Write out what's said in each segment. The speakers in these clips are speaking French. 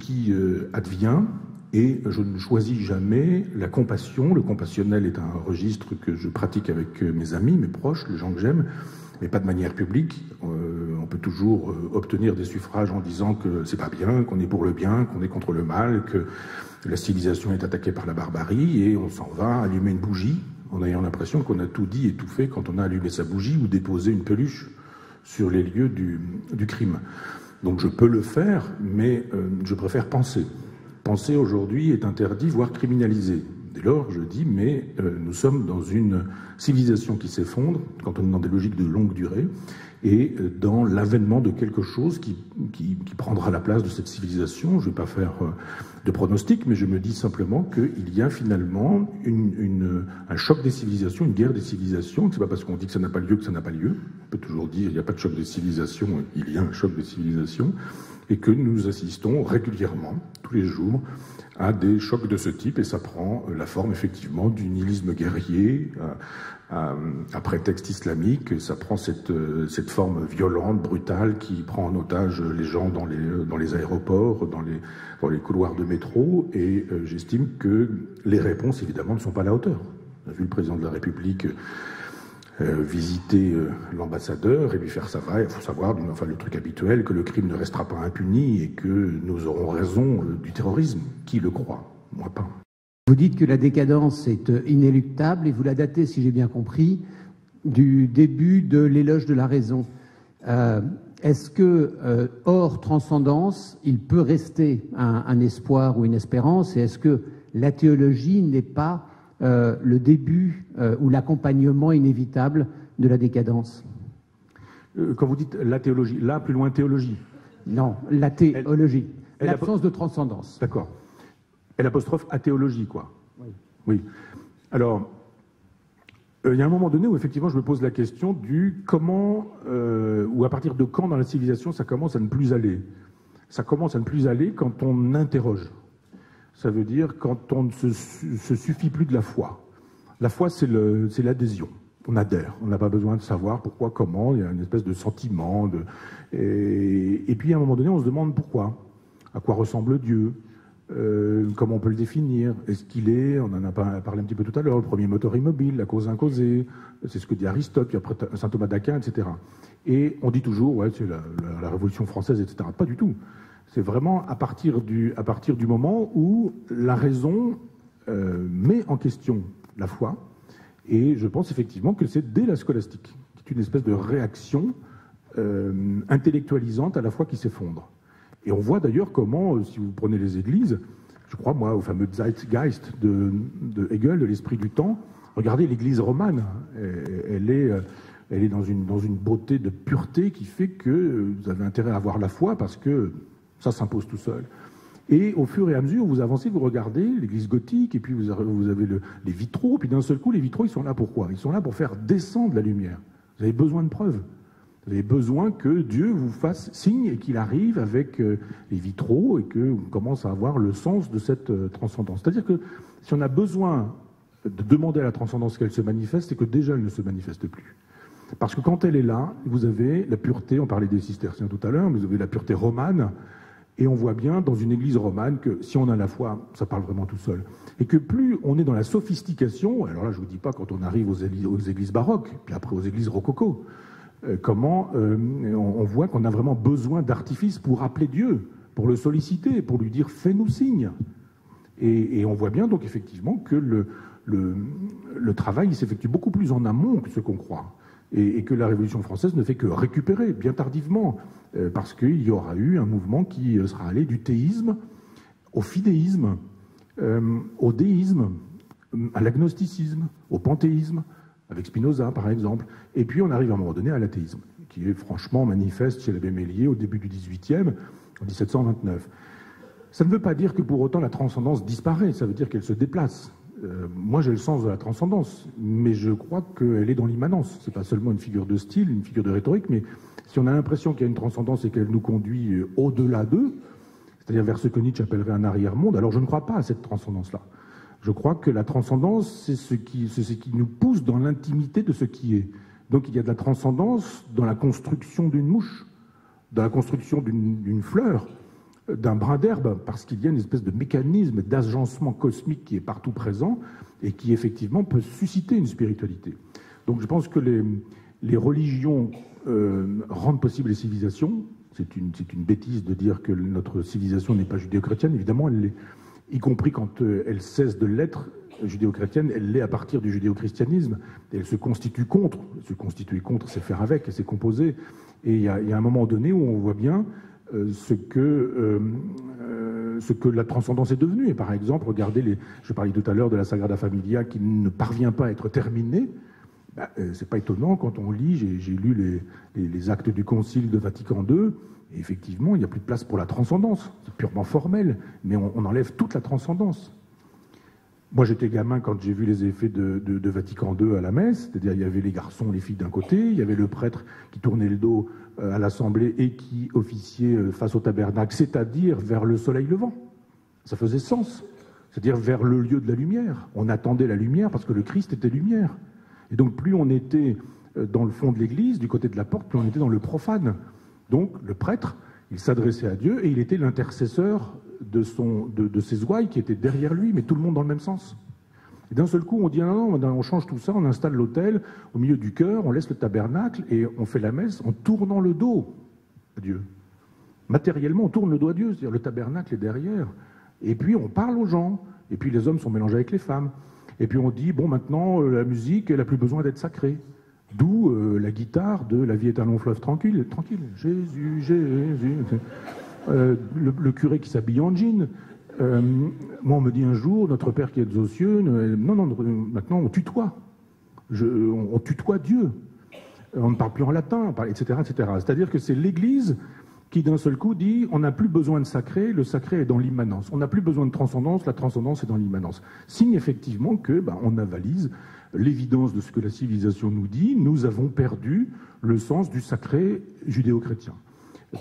qui advient, et je ne choisis jamais la compassion. Le compassionnel est un registre que je pratique avec mes amis, mes proches, les gens que j'aime, mais pas de manière publique. On peut toujours obtenir des suffrages en disant que c'est pas bien, qu'on est pour le bien, qu'on est contre le mal, que la civilisation est attaquée par la barbarie, et on s'en va allumer une bougie en ayant l'impression qu'on a tout dit et tout fait quand on a allumé sa bougie ou déposé une peluche sur les lieux du crime. Donc je peux le faire, mais je préfère penser. Penser aujourd'hui est interdit, voire criminalisé. Dès lors, je dis, mais nous sommes dans une civilisation qui s'effondre, quand on est dans des logiques de longue durée, et dans l'avènement de quelque chose qui prendra la place de cette civilisation. Je ne vais pas faire de pronostic, mais je me dis simplement qu'il y a finalement un choc des civilisations, une guerre des civilisations. C'est pas parce qu'on dit que ça n'a pas lieu que ça n'a pas lieu. On peut toujours dire qu'il n'y a pas de choc des civilisations, il y a un choc des civilisations, et que nous assistons régulièrement, tous les jours, à des chocs de ce type, et ça prend la forme effectivement du nihilisme guerrier, à prétexte islamique. Ça prend cette forme violente, brutale, qui prend en otage les gens dans les aéroports, dans les couloirs de métro, et j'estime que les réponses, évidemment, ne sont pas à la hauteur. On a vu le président de la République visiter l'ambassadeur et lui faire savoir, il faut savoir, enfin le truc habituel, que le crime ne restera pas impuni et que nous aurons raison du terrorisme. Qui le croit? Moi pas. Vous dites que la décadence est inéluctable et vous la datez, si j'ai bien compris, du début de l'éloge de la raison. Est-ce que, hors transcendance, il peut rester un espoir ou une espérance, et est-ce que la théologie n'est pas le début ou l'accompagnement inévitable de la décadence? Quand vous dites la théologie, là, plus loin théologie? Non, la théologie. L'absence de transcendance. D'accord. Et l'apostrophe athéologie, quoi. Oui. Oui. Alors, il y a un moment donné où, effectivement, je me pose la question du comment, ou à partir de quand dans la civilisation ça commence à ne plus aller. Ça commence à ne plus aller quand on interroge. Ça veut dire quand on ne se suffit plus de la foi. La foi, c'est l'adhésion. On adhère. On n'a pas besoin de savoir pourquoi, comment. Il y a une espèce de sentiment. Et puis, à un moment donné, on se demande pourquoi. À quoi ressemble Dieu? Comment on peut le définir? Est-ce qu'il est, on en a parlé un petit peu tout à l'heure, le premier moteur immobile, la cause incausée, c'est ce que dit Aristote, puis après saint Thomas d'Aquin, etc. Et on dit toujours, ouais, c'est la Révolution française, etc. Pas du tout. C'est vraiment à partir du moment où la raison met en question la foi, et je pense effectivement que c'est dès la scolastique, qui est une espèce de réaction intellectualisante à la foi qui s'effondre. Et on voit d'ailleurs comment, si vous prenez les églises, je crois, moi, au fameux Zeitgeist de Hegel, de l'esprit du temps, regardez l'église romane, elle est dans une beauté de pureté qui fait que vous avez intérêt à avoir la foi parce que ça s'impose tout seul. Et au fur et à mesure, vous avancez, vous regardez l'église gothique, et puis vous avez les vitraux, puis d'un seul coup, les vitraux, ils sont là pour quoi? Ils sont là pour faire descendre la lumière. Vous avez besoin de preuves. Vous avez besoin que Dieu vous fasse signe et qu'il arrive avec les vitraux et qu'on commence à avoir le sens de cette transcendance. C'est-à-dire que si on a besoin de demander à la transcendance qu'elle se manifeste, c'est que déjà elle ne se manifeste plus. Parce que quand elle est là, vous avez la pureté, on parlait des cisterciens tout à l'heure, mais vous avez la pureté romane, et on voit bien dans une église romane que si on a la foi, ça parle vraiment tout seul. Et que plus on est dans la sophistication, alors là je ne vous dis pas quand on arrive aux églises baroques, puis après aux églises rococo, comment on voit qu'on a vraiment besoin d'artifices pour appeler Dieu, pour le solliciter, pour lui dire « fais-nous signe ». Et on voit bien donc effectivement que le travail s'effectue beaucoup plus en amont que ce qu'on croit. Et que la Révolution française ne fait que récupérer, bien tardivement, parce qu'il y aura eu un mouvement qui sera allé du théisme au fidéisme, au déisme, à l'agnosticisme, au panthéisme, avec Spinoza par exemple, et puis on arrive à un moment donné à l'athéisme, qui est franchement manifeste chez l'abbé Meslier au début du XVIIIe, en 1729. Ça ne veut pas dire que pour autant la transcendance disparaît, ça veut dire qu'elle se déplace. Moi j'ai le sens de la transcendance, mais je crois qu'elle est dans l'immanence. C'est pas seulement une figure de style, une figure de rhétorique, mais si on a l'impression qu'il y a une transcendance et qu'elle nous conduit au-delà d'eux, c'est-à-dire vers ce que Nietzsche appellerait un arrière-monde, alors je ne crois pas à cette transcendance-là. Je crois que la transcendance, c'est ce qui nous pousse dans l'intimité de ce qui est. Donc il y a de la transcendance dans la construction d'une mouche, dans la construction d'une fleur, d'un brin d'herbe, parce qu'il y a une espèce de mécanisme d'agencement cosmique qui est partout présent et qui effectivement peut susciter une spiritualité. Donc je pense que les religions rendent possible les civilisations. C'est une bêtise de dire que notre civilisation n'est pas judéo-chrétienne. Évidemment, elle l'est, y compris quand elle cesse de l'être judéo-chrétienne, elle l'est à partir du judéo-christianisme. Et elle se constitue contre. Se constituer contre, c'est faire avec, c'est composer. Et il y a un moment donné où on voit bien ce que la transcendance est devenue. Et par exemple, regardez, je parlais tout à l'heure de la Sagrada Familia qui ne parvient pas à être terminée. C'est pas étonnant quand on lit, j'ai lu les actes du Concile de Vatican II, et effectivement, il n'y a plus de place pour la transcendance. C'est purement formel, mais on enlève toute la transcendance. Moi, j'étais gamin quand j'ai vu les effets de Vatican II à la messe, c'est-à-dire il y avait les garçons, les filles d'un côté, il y avait le prêtre qui tournait le dos à l'assemblée et qui officiait face au tabernacle, c'est-à-dire vers le soleil levant. Ça faisait sens, c'est-à-dire vers le lieu de la lumière. On attendait la lumière parce que le Christ était lumière. Et donc plus on était dans le fond de l'église, du côté de la porte, plus on était dans le profane. Donc le prêtre, il s'adressait à Dieu et il était l'intercesseur de ses ouailles qui étaient derrière lui, mais tout le monde dans le même sens. Et d'un seul coup, on dit non, on change tout ça, on installe l'autel au milieu du chœur, on laisse le tabernacle et on fait la messe en tournant le dos à Dieu. Matériellement, on tourne le dos à Dieu, c'est-à-dire le tabernacle est derrière. Et puis on parle aux gens, et puis les hommes sont mélangés avec les femmes. Et puis on dit, bon, maintenant, la musique, elle n'a plus besoin d'être sacrée. D'où la guitare de La vie est un long fleuve tranquille. Jésus, Jésus. Le curé qui s'habille en jean. Moi, on me dit un jour, notre Père qui est aux cieux, non, maintenant, on tutoie. On tutoie Dieu. On ne parle plus en latin, etc., etc. C'est-à-dire que c'est l'Église qui d'un seul coup dit on n'a plus besoin de sacré, le sacré est dans l'immanence. On n'a plus besoin de transcendance, la transcendance est dans l'immanence. Signe effectivement que on avalise l'évidence de ce que la civilisation nous dit, nous avons perdu le sens du sacré judéo-chrétien.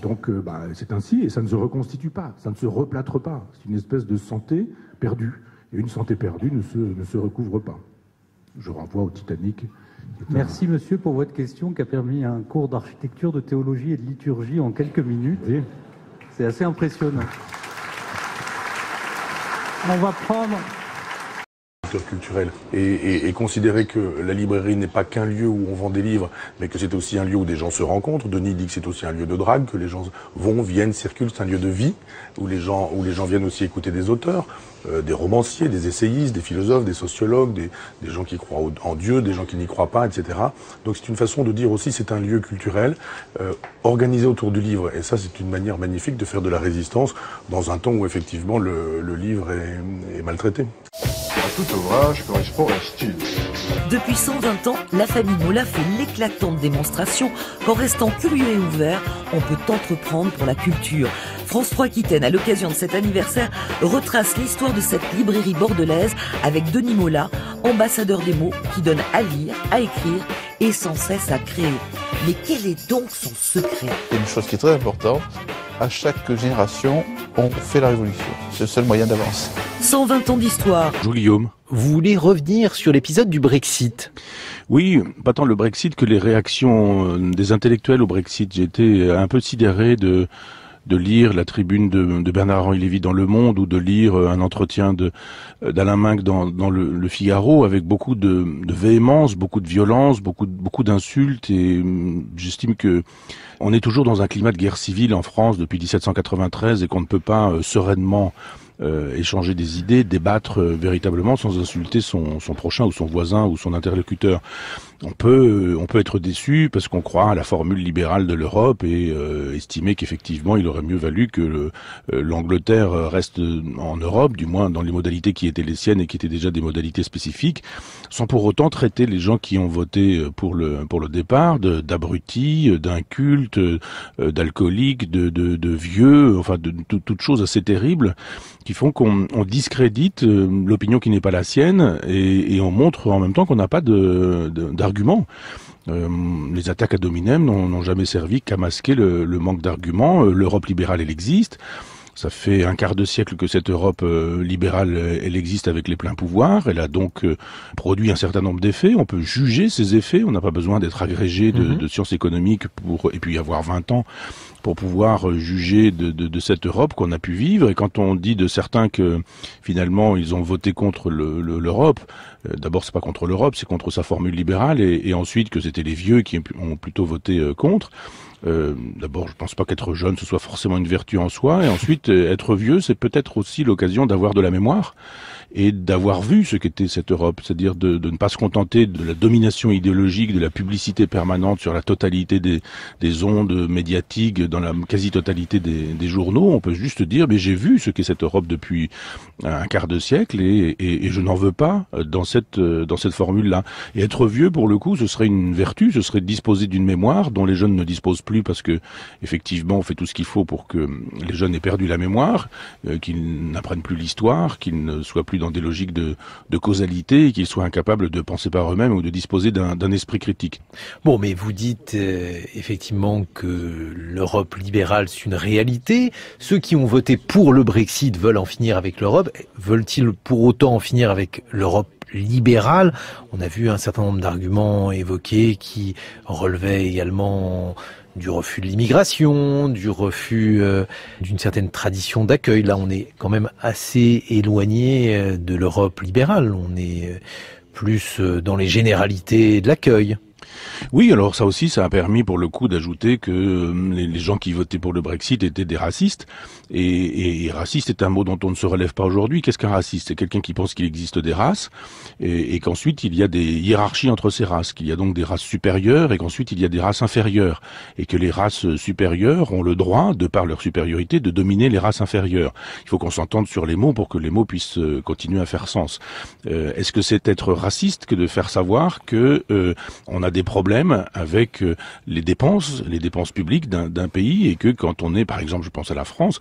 Donc c'est ainsi et ça ne se reconstitue pas, ça ne se replâtre pas. C'est une espèce de santé perdue. Et une santé perdue ne se recouvre pas. Je renvoie au Titanic. Merci monsieur pour votre question qui a permis un cours d'architecture, de théologie et de liturgie en quelques minutes. Oui. C'est assez impressionnant. On va prendre... culturel et considérer que la librairie n'est pas qu'un lieu où on vend des livres, mais que c'est aussi un lieu où des gens se rencontrent. Denis dit que c'est aussi un lieu de drague, que les gens viennent, circulent, c'est un lieu de vie où les gens viennent aussi écouter des auteurs, des romanciers, des essayistes, des philosophes, des sociologues, des gens qui croient en Dieu, des gens qui n'y croient pas, etc. Donc c'est une façon de dire aussi c'est un lieu culturel organisé autour du livre. Et ça c'est une manière magnifique de faire de la résistance dans un temps où effectivement le livre est maltraité. Tout ouvrage correspond à un style. Depuis 120 ans, la famille Mola fait l'éclatante démonstration qu'en restant curieux et ouvert, on peut entreprendre pour la culture. France 3 Aquitaine, à l'occasion de cet anniversaire, retrace l'histoire de cette librairie bordelaise avec Denis Mola, ambassadeur des mots qui donne à lire, à écrire et sans cesse à créer. Mais quel est donc son secret ? Il y a une chose qui est très importante, à chaque génération, on fait la révolution. C'est le seul moyen d'avancer. 120 ans d'histoire. Bonjour Guillaume. Vous voulez revenir sur l'épisode du Brexit ? Oui, pas tant le Brexit que les réactions des intellectuels au Brexit. J'ai été un peu sidéré de lire la tribune de Bernard-Henri Lévy dans Le Monde ou de lire un entretien d'Alain Minc dans le Figaro avec beaucoup de véhémence, beaucoup de violence, beaucoup d'insultes et j'estime que on est toujours dans un climat de guerre civile en France depuis 1793 et qu'on ne peut pas sereinement échanger des idées, débattre véritablement sans insulter son prochain ou son voisin ou son interlocuteur. On peut être déçu parce qu'on croit à la formule libérale de l'Europe et estimer qu'effectivement il aurait mieux valu que l'Angleterre reste en Europe, du moins dans les modalités qui étaient les siennes et qui étaient déjà des modalités spécifiques, sans pour autant traiter les gens qui ont voté pour le départ d'abrutis, d'incultes, d'alcooliques, de vieux, enfin de toutes choses assez terribles qui font qu'on discrédite l'opinion qui n'est pas la sienne et on montre en même temps qu'on n'a pas d'arguments. Les attaques ad hominem n'ont jamais servi qu'à masquer le manque d'arguments. L'Europe libérale, elle existe. Ça fait un quart de siècle que cette Europe libérale, elle existe avec les pleins pouvoirs. Elle a donc produit un certain nombre d'effets. On peut juger ces effets. On n'a pas besoin d'être agrégé de sciences économiques et puis avoir 20 ans pour pouvoir juger de cette Europe qu'on a pu vivre. Et quand on dit de certains que finalement ils ont voté contre l'Europe, d'abord c'est pas contre l'Europe, c'est contre sa formule libérale, et ensuite que c'était les vieux qui ont plutôt voté contre. D'abord, je pense pas qu'être jeune ce soit forcément une vertu en soi, et ensuite être vieux, c'est peut-être aussi l'occasion d'avoir de la mémoire et d'avoir vu ce qu'était cette Europe, c'est-à-dire de ne pas se contenter de la domination idéologique, de la publicité permanente sur la totalité des ondes médiatiques, dans la quasi-totalité des journaux. On peut juste dire, mais j'ai vu ce qu'est cette Europe depuis un quart de siècle, et je n'en veux pas dans cette formule-là. Et être vieux, pour le coup, ce serait une vertu, ce serait de disposer d'une mémoire dont les jeunes ne disposent plus, parce que effectivement, on fait tout ce qu'il faut pour que les jeunes aient perdu la mémoire, qu'ils n'apprennent plus l'histoire, qu'ils ne soient plus dans des logiques de causalité, et qu'ils soient incapables de penser par eux-mêmes ou de disposer d'un esprit critique. Bon, mais vous dites effectivement que l'Europe libérale, c'est une réalité. Ceux qui ont voté pour le Brexit veulent en finir avec l'Europe. Veulent-ils pour autant en finir avec l'Europe libérale? On a vu un certain nombre d'arguments évoqués qui relevaient également du refus de l'immigration, du refus d'une certaine tradition d'accueil. Là, on est quand même assez éloigné de l'Europe libérale. On est plus dans les généralités de l'accueil. Oui, alors ça aussi, ça a permis pour le coup d'ajouter que les gens qui votaient pour le Brexit étaient des racistes. Et raciste est un mot dont on ne se relève pas aujourd'hui. Qu'est-ce qu'un raciste? C'est quelqu'un qui pense qu'il existe des races et qu'ensuite il y a des hiérarchies entre ces races, qu'il y a donc des races supérieures et qu'ensuite il y a des races inférieures. Et que les races supérieures ont le droit, de par leur supériorité, de dominer les races inférieures. Il faut qu'on s'entende sur les mots pour que les mots puissent continuer à faire sens. Est-ce que c'est être raciste que de faire savoir que on a des problèmes avec les dépenses publiques d'un pays, et que quand on est, par exemple, je pense à la France,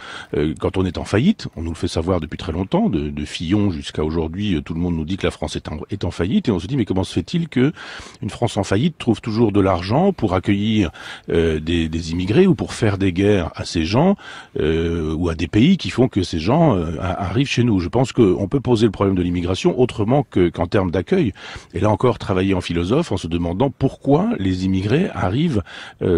quand on est en faillite, on nous le fait savoir depuis très longtemps, de Fillon jusqu'à aujourd'hui, tout le monde nous dit que la France est en faillite, et on se dit mais comment se fait-il que une France en faillite trouve toujours de l'argent pour accueillir des immigrés ou pour faire des guerres à ces gens ou à des pays qui font que ces gens arrivent chez nous. Je pense qu'on peut poser le problème de l'immigration autrement qu'en termes d'accueil, et là encore travailler en philosophe en se demandant pourquoi les immigrés arrivent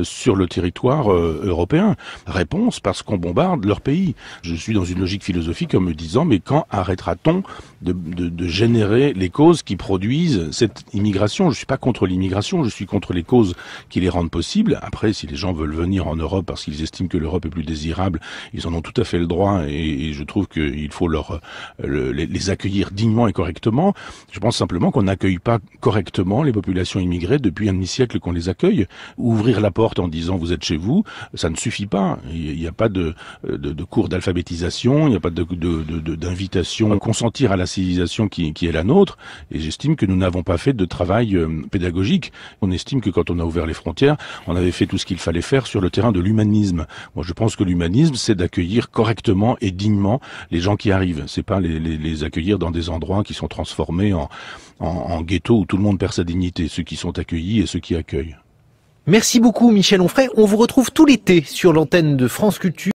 sur le territoire européen. Réponse, parce qu'on bombarde leur pays. Je suis dans une logique philosophique en me disant, mais quand arrêtera-t-on de générer les causes qui produisent cette immigration? Je suis pas contre l'immigration, je suis contre les causes qui les rendent possibles. Après, si les gens veulent venir en Europe parce qu'ils estiment que l'Europe est plus désirable, ils en ont tout à fait le droit, et je trouve qu'il faut les accueillir dignement et correctement. Je pense simplement qu'on n'accueille pas correctement les populations immigrées depuis un demi-siècle qu'on les accueille. Ouvrir la porte en disant vous êtes chez vous, ça ne suffit pas. Il n'y a pas de cours d'alphabétisation, il n'y a pas d'invitation à consentir à la civilisation qui est la nôtre, et j'estime que nous n'avons pas fait de travail pédagogique. On estime que quand on a ouvert les frontières, on avait fait tout ce qu'il fallait faire sur le terrain de l'humanisme. Moi, je pense que l'humanisme, c'est d'accueillir correctement et dignement les gens qui arrivent. C'est pas les accueillir dans des endroits qui sont transformés en ghetto où tout le monde perd sa dignité, ceux qui sont accueillis et ceux qui accueillent. Merci beaucoup Michel Onfray. On vous retrouve tout l'été sur l'antenne de France Culture.